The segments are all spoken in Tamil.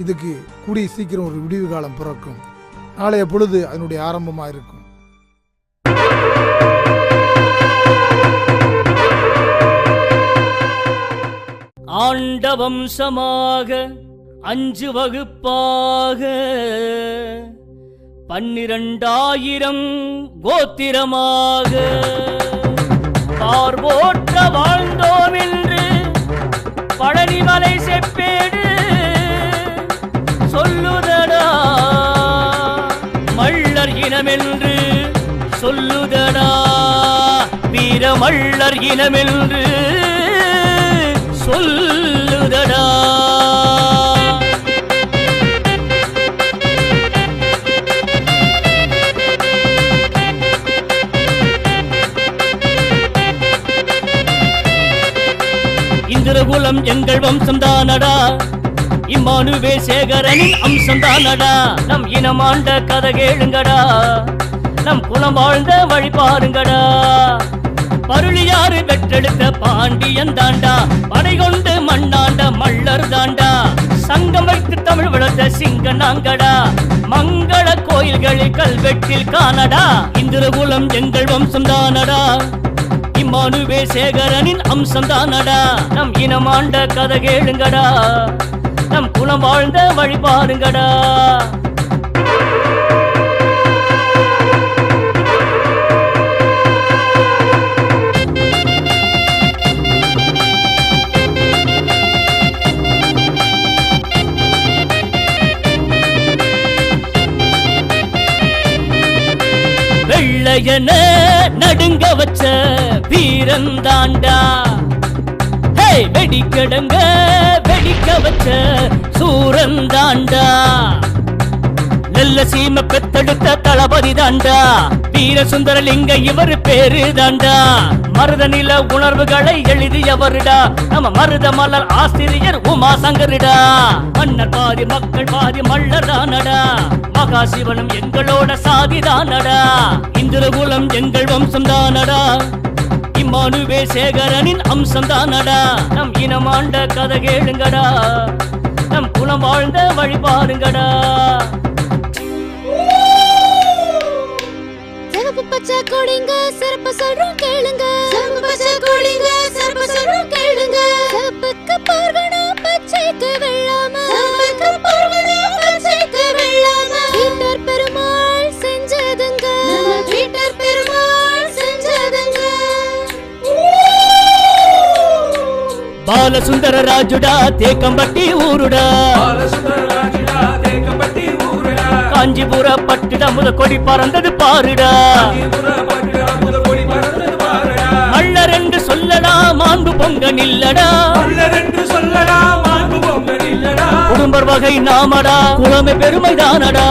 இதுக்கு கூடிய சீக்கிரம் ஒரு விடிவு காலம் பிறக்கும். நாளைய பொழுது அதனுடைய ஆரம்பமாக இருக்கும். ஆண்ட வம்சமாக 5 வகுப்பாக 12,000 கோத்திரமாக பார்வோற்ற வாழ்ந்தோம் என்று பழனிமலை செப்பேடு சொல்லுதடா. மள்ளர் இனமென்று சொல்லுதடா. வீரமள்ளர் இனமென்று சொல்லுதடா. இந்திரகுலம் எங்கள் வம்சம் தானடா. இம்மானுவே சேகரனின் அம்சம் தானடா. நம் இனமாண்ட கதை கேளுங்கடா. நம் குலம் வாழ்ந்த வழி பாருங்கடா. பருளியாறு பெற்றெடுத்த பாண்டியன் தாண்டா. படை கொண்டு மண்ணாண்ட மள்ளர் தாண்டா. சங்கம் வைத்து தமிழ் வளர்த்த சிங்க நாங்கடா. மங்கள கோயில்களில் கல்வெட்டில் காணடா. இந்திரகுலம் எங்கள் வம்சம் தானடா. இம்மானுவே சேகரனின் அம்சம் தானடா. நம் இனமாண்ட கதை கேளுங்கடா. நம் குலம் வாழ்ந்த வழி பாருங்கடா. வெள்ளையன நடுங்க வச்ச வீரந்தாண்டா. வெடிக்கடங்க வெடிக்க வச்ச சூரந்தாண்டா. நல்ல சீம பெத்தெடுத்த தளபதி தாண்டா. வீர சுந்தரலிங்க இவர் பேரு தாண்டா. மருத நில உணர்வுகளை எழுதியவருடா. நம்ம மருத மலர் ஆசிரியர் உமா சங்கரிடா. மன்னர் பாதி மக்கள் பாதி மல்லர் தானடா. மகாசிவனும் எங்களோட சாதிதானடா. இந்திரகுலம் எங்கள் வம்சம் தானடா. இம்மானுவே சேகரனின் அம்சம் தானடா. நம் இனமாண்ட கதை கேளுங்கடா. நம் குலம் வாழ்ந்த வழி பாருங்கடா. சிவப்பு பச்சை கொடிங்க சிறப்பு சொல்றோம் கேளுங்க. சிவப்பு பச்சை கொடிங்க சிறப்பு சொல்றோம் கேளுங்க. சிவப்புக்கு பார்க்கணும் பச்சைக்கு வெள்ளாம. சிவப்புக்கு பார்க்கணும் பச்சைக்கு வெள்ளாம. பீட்டர் பெருமாள் செஞ்சதுங்க. பீட்டர் பெருமாள் செஞ்சதுங்க. பாலசுந்தர ராஜுடா தேக்கம்பட்டி ஊருடா. காஞ்சிபுர பட்டுடா முத கொடி பறந்தது பாருடா. மல்லர் என்று சொல்லலாம் மாண்பு பொங்க நில்லடா. குடும்பர் வகை நாமடா. குலமை பெருமை தானடா.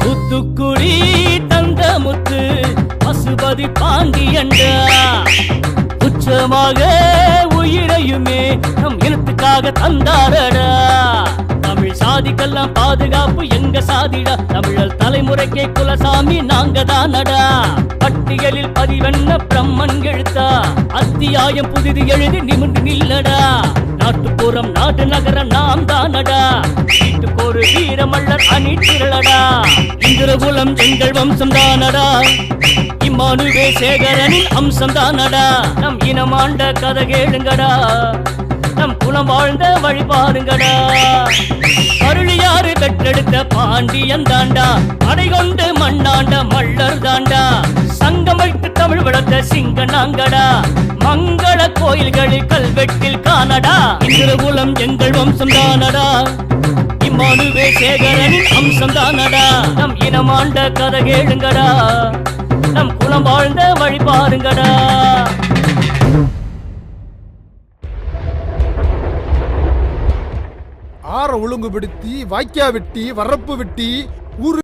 தூத்துக்குடி தந்த முத்து பசுபதி பாண்டியண்டா. உச்சமாக உயிரையுமே நம் இனத்துக்காக தந்தாரடா. தமிழ் சாதிக்கெல்லாம் பாதுகாப்பு எங்க சாதிடா. தமிழர் தலைமுறைக்கே குலசாமி நாங்க தானடா. பட்டியலில் பதிவென்ன பிரம்மன் எழுத்தா. அத்தியாயம் புதிது எழுதி நிமிர்ந்து நில்லடா. நாட்டுப்புறம் நாடு நகர நாம் தானடா. வீட்டுக்கு ஒரு வீரமல்லர் அணி திரளடா. இந்திரகுலம் எங்கள் வம்சம் தானடா. இம்மானுவே சேகரனின் அம்சம் தானடா. நம் இனமாண்ட கதை கேளுங்கடா. நம் குலம் வாழ்ந்த வழி பாருங்கடா. அருளியாறு பெற்றெடுத்த பாண்டியன் தாண்டா. படை கொண்டு மண்ணாண்ட மல்லர் தாண்டா. சங்கம் வைத்து தமிழ் வளர்த்த சிங்க நாங்கடா. மங்கள கோயில்களில் கல்வெட்டில் காணடா. இந்திரகுலம் எங்கள் வம்சம் தானடா. இம்மானுவே சேகரனின் அம்சம் தானடா. நம் இனமாண்ட கதை கேளுங்கடா. நம் குலம் வாழ்ந்த வழி பாருங்கடா. ஆற ஒழுங்குபடுத்தி வாய்க்கா வெட்டி வரப்பு வெட்டி ஊரு